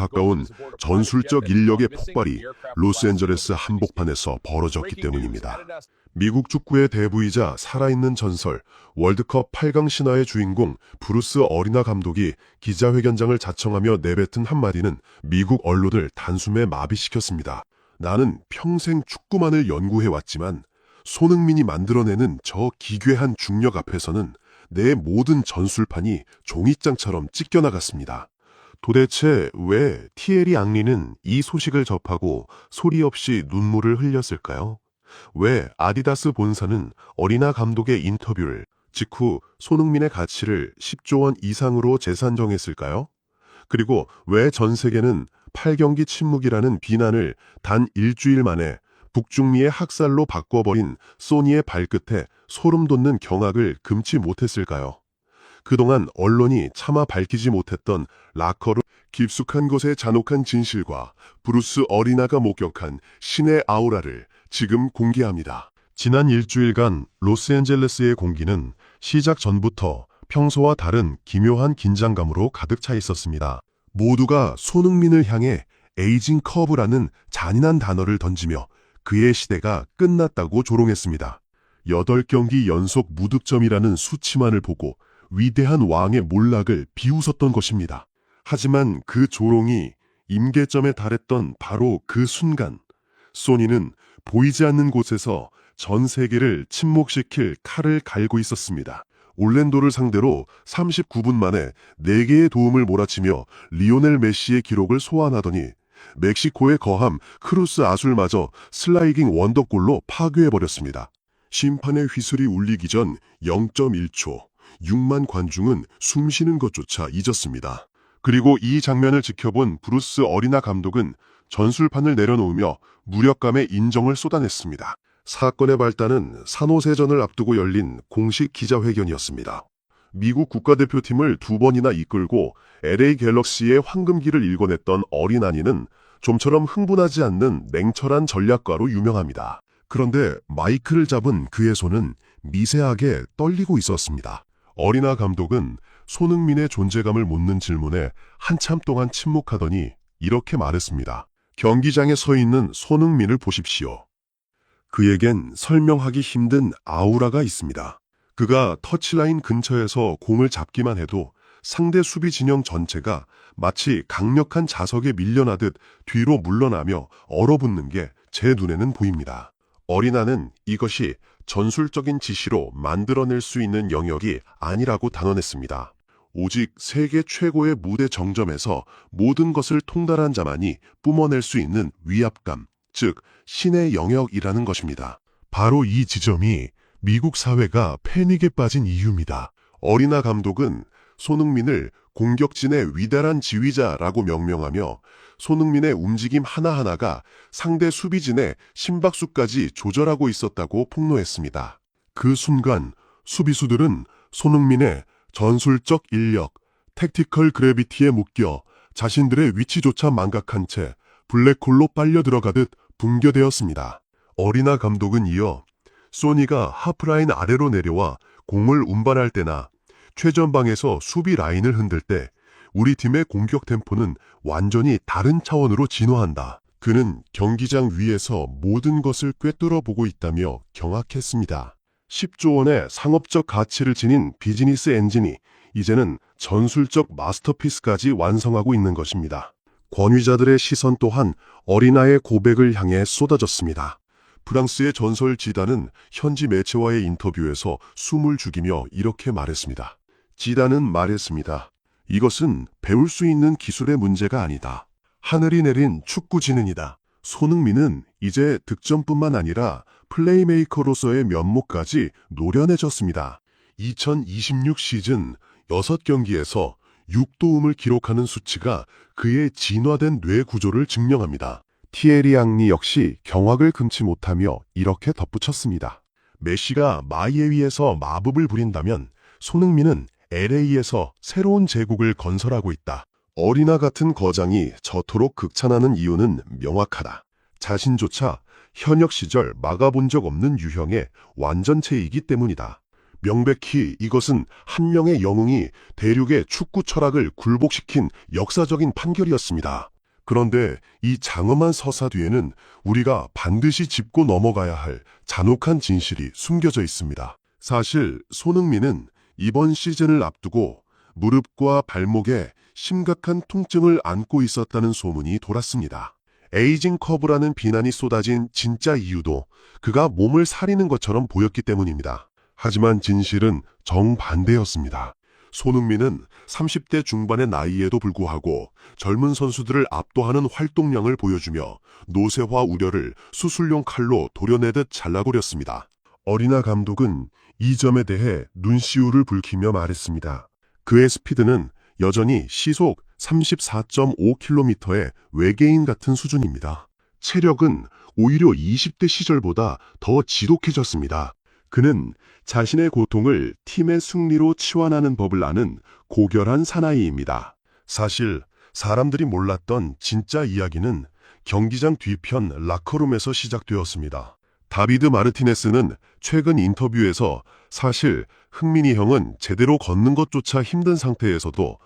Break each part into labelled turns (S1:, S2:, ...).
S1: 가까운 전술적 인력의 폭발이 로스앤젤레스 한복판에서 벌어졌기 때문입니다. 미국 축구의 대부이자 살아있는 전설, 월드컵 8강 신화의 주인공 브루스 어리나 감독이 기자회견장을 자청하며 내뱉은 한마디는 미국 언론을 단숨에 마비시켰습니다. 나는 평생 축구만을 연구해왔지만 손흥민이 만들어내는 저 기괴한 중력 앞에서는 내 모든 전술판이 종이장처럼 찢겨나갔습니다. 도대체 왜 티에리 앙리는 이 소식을 접하고 소리 없이 눈물을 흘렸을까요? 왜 아디다스 본사는 어리나 감독의 인터뷰를 직후 손흥민의 가치를 10조 원 이상으로 재산 정했을까요? 그리고 왜 전 세계는 8경기 침묵이라는 비난을 단 일주일 만에 북중미의 학살로 바꿔버린 소니의 발끝에 소름 돋는 경악을 금치 못했을까요? 그동안 언론이 차마 밝히지 못했던 라커룸 깊숙한 곳의 잔혹한 진실과 브루스 어리나가 목격한 신의 아우라를 지금 공개합니다. 지난 일주일간 로스앤젤레스의 공기는 시작 전부터 평소와 다른 기묘한 긴장감으로 가득 차 있었습니다. 모두가 손흥민을 향해 에이징 커브라는 잔인한 단어를 던지며 그의 시대가 끝났다고 조롱했습니다. 8경기 연속 무득점이라는 수치만을 보고 위대한 왕의 몰락을 비웃었던 것입니다. 하지만 그 조롱이 임계점에 달했던 바로 그 순간, 소니는 보이지 않는 곳에서 전 세계를 침묵시킬 칼을 갈고 있었습니다. 올랜도를 상대로 39분 만에 4개의 도움을 몰아치며 리오넬 메시의 기록을 소환하더니 멕시코의 거함 크루스 아술마저 슬라이딩 원더골로 파괴해버렸습니다. 심판의 휘슬이 울리기 전 0.1초, 6만 관중은 숨쉬는 것조차 잊었습니다. 그리고 이 장면을 지켜본 브루스 어리나 감독은 전술판을 내려놓으며 무력감의 인정을 쏟아냈습니다. 사건의 발단은 산호세전을 앞두고 열린 공식 기자회견이었습니다. 미국 국가대표팀을 2번이나 이끌고 LA 갤럭시의 황금기를 일궈냈던 어린아이는 좀처럼 흥분하지 않는 냉철한 전략가로 유명합니다. 그런데 마이크를 잡은 그의 손은 미세하게 떨리고 있었습니다. 어리나 감독은 손흥민의 존재감을 묻는 질문에 한참 동안 침묵하더니 이렇게 말했습니다. 경기장에 서 있는 손흥민을 보십시오. 그에겐 설명하기 힘든 아우라가 있습니다. 그가 터치라인 근처에서 공을 잡기만 해도 상대 수비 진영 전체가 마치 강력한 자석에 밀려나듯 뒤로 물러나며 얼어붙는 게 제 눈에는 보입니다. 어리나는 이것이 전술적인 지시로 만들어낼 수 있는 영역이 아니라고 단언했습니다. 오직 세계 최고의 무대 정점에서 모든 것을 통달한 자만이 뿜어낼 수 있는 위압감, 즉 신의 영역이라는 것입니다. 바로 이 지점이 미국 사회가 패닉에 빠진 이유입니다. 어리나 감독은 손흥민을 공격진의 위대한 지휘자라고 명명하며 손흥민의 움직임 하나하나가 상대 수비진의 심박수까지 조절하고 있었다고 폭로했습니다. 그 순간 수비수들은 손흥민의 전술적 인력, 택티컬 그래비티에 묶여 자신들의 위치조차 망각한 채 블랙홀로 빨려 들어가듯 붕괴되었습니다. 어리나 감독은 이어 소니가 하프라인 아래로 내려와 공을 운반할 때나 최전방에서 수비 라인을 흔들 때 우리 팀의 공격 템포는 완전히 다른 차원으로 진화한다. 그는 경기장 위에서 모든 것을 꿰뚫어 보고 있다며 경악했습니다. 10조 원의 상업적 가치를 지닌 비즈니스 엔진이 이제는 전술적 마스터피스까지 완성하고 있는 것입니다. 권위자들의 시선 또한 어리나의 고백을 향해 쏟아졌습니다. 프랑스의 전설 지단은 현지 매체와의 인터뷰에서 숨을 죽이며 이렇게 말했습니다. 지단은 말했습니다. 이것은 배울 수 있는 기술의 문제가 아니다. 하늘이 내린 축구 지능이다. 손흥민은 이제 득점뿐만 아니라 플레이메이커로서의 면모까지 노련해졌습니다. 2026 시즌 6경기에서 6도움을 기록하는 수치가 그의 진화된 뇌 구조를 증명합니다. 티에리 앙리 역시 경악을 금치 못하며 이렇게 덧붙였습니다. 메시가 마이애미에서 마법을 부린다면 손흥민은 LA에서 새로운 제국을 건설하고 있다. 어리나 같은 거장이 저토록 극찬하는 이유는 명확하다. 자신조차 현역 시절 막아본 적 없는 유형의 완전체이기 때문이다. 명백히 이것은 한 명의 영웅이 대륙의 축구 철학을 굴복시킨 역사적인 판결이었습니다. 그런데 이 장엄한 서사 뒤에는 우리가 반드시 짚고 넘어가야 할 잔혹한 진실이 숨겨져 있습니다. 사실 손흥민은 이번 시즌을 앞두고 무릎과 발목에 심각한 통증을 안고 있었다는 소문이 돌았습니다. 에이징 커브라는 비난이 쏟아진 진짜 이유도 그가 몸을 사리는 것처럼 보였기 때문입니다. 하지만 진실은 정반대였습니다. 손흥민은 30대 중반의 나이에도 불구하고 젊은 선수들을 압도하는 활동량을 보여주며 노쇠화 우려를 수술용 칼로 도려내듯 잘라버렸습니다. 어리나 감독은 이 점에 대해 눈시울을 붉히며 말했습니다. 그의 스피드는 여전히 시속 34.5km의 외계인 같은 수준입니다. 체력은 오히려 20대 시절보다 더 지독해졌습니다. 그는 자신의 고통을 팀의 승리로 치환하는 법을 아는 고결한 사나이입니다. 사실 사람들이 몰랐던 진짜 이야기는 경기장 뒤편 라커룸에서 시작되었습니다. 다비드 마르티네스는 최근 인터뷰에서 사실 흥민이 형은 제대로 걷는 것조차 힘든 상태에서도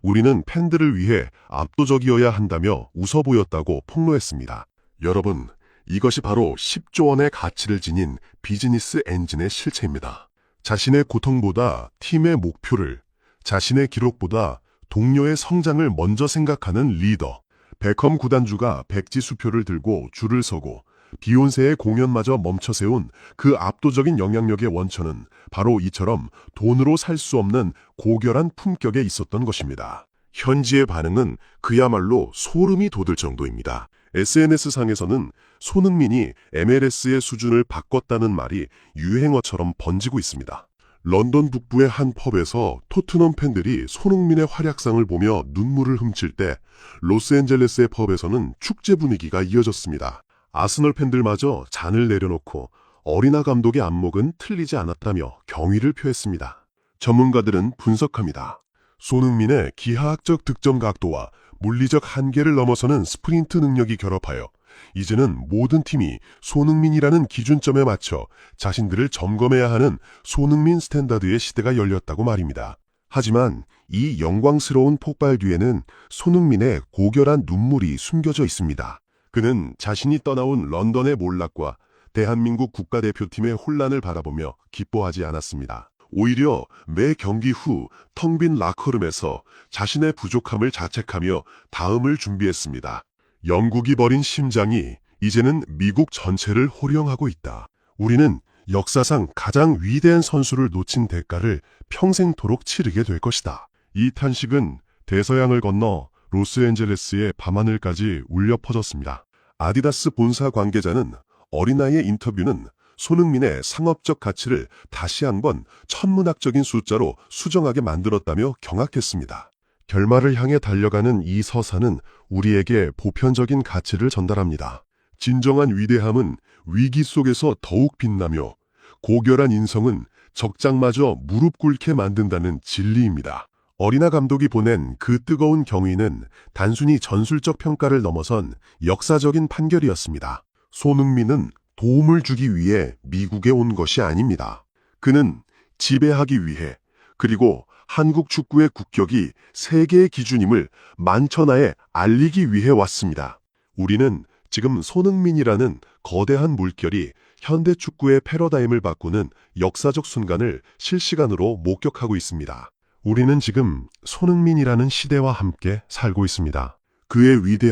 S1: 우리는 팬들을 위해 압도적이어야 한다며 웃어 보였다고 폭로했습니다. 여러분, 이것이 바로 10조 원의 가치를 지닌 비즈니스 엔진의 실체입니다. 자신의 고통보다 팀의 목표를, 자신의 기록보다 동료의 성장을 먼저 생각하는 리더. 베컴 구단주가 백지 수표를 들고 줄을 서고 비욘세의 공연마저 멈춰 세운 그 압도적인 영향력의 원천은 바로 이처럼 돈으로 살 수 없는 고결한 품격에 있었던 것입니다. 현지의 반응은 그야말로 소름이 돋을 정도입니다. SNS상에서는 손흥민이 MLS의 수준을 바꿨다는 말이 유행어처럼 번지고 있습니다. 런던 북부의 한 펍에서 토트넘 팬들이 손흥민의 활약상을 보며 눈물을 훔칠 때 로스앤젤레스의 펍에서는 축제 분위기가 이어졌습니다. 아스널 팬들마저 잔을 내려놓고 어리나 감독의 안목은 틀리지 않았다며 경의를 표했습니다. 전문가들은 분석합니다. 손흥민의 기하학적 득점 각도와 물리적 한계를 넘어서는 스프린트 능력이 결합하여 이제는 모든 팀이 손흥민이라는 기준점에 맞춰 자신들을 점검해야 하는 손흥민 스탠다드의 시대가 열렸다고 말입니다. 하지만 이 영광스러운 폭발 뒤에는 손흥민의 고결한 눈물이 숨겨져 있습니다. 그는 자신이 떠나온 런던의 몰락과 대한민국 국가대표팀의 혼란을 바라보며 기뻐하지 않았습니다. 오히려 매 경기 후 텅 빈 라커룸에서 자신의 부족함을 자책하며 다음을 준비했습니다. 영국이 버린 심장이 이제는 미국 전체를 호령하고 있다. 우리는 역사상 가장 위대한 선수를 놓친 대가를 평생토록 치르게 될 것이다. 이 탄식은 대서양을 건너 로스앤젤레스의 밤하늘까지 울려 퍼졌습니다. 아디다스 본사 관계자는 어린아이의 인터뷰는 손흥민의 상업적 가치를 다시 한번 천문학적인 숫자로 수정하게 만들었다며 경악했습니다. 결말을 향해 달려가는 이 서사는 우리에게 보편적인 가치를 전달합니다. 진정한 위대함은 위기 속에서 더욱 빛나며 고결한 인성은 적장마저 무릎 꿇게 만든다는 진리입니다. 어리나 감독이 보낸 그 뜨거운 경의는 단순히 전술적 평가를 넘어선 역사적인 판결이었습니다. 손흥민은 도움을 주기 위해 미국에 온 것이 아닙니다. 그는 지배하기 위해, 그리고 한국 축구의 국격이 세계의 기준임을 만천하에 알리기 위해 왔습니다. 우리는 지금 손흥민이라는 거대한 물결이 현대 축구의 패러다임을 바꾸는 역사적 순간을 실시간으로 목격하고 있습니다. 우리는 지금 손흥민이라는 시대와 함께 살고 있습니다. 그의 위대함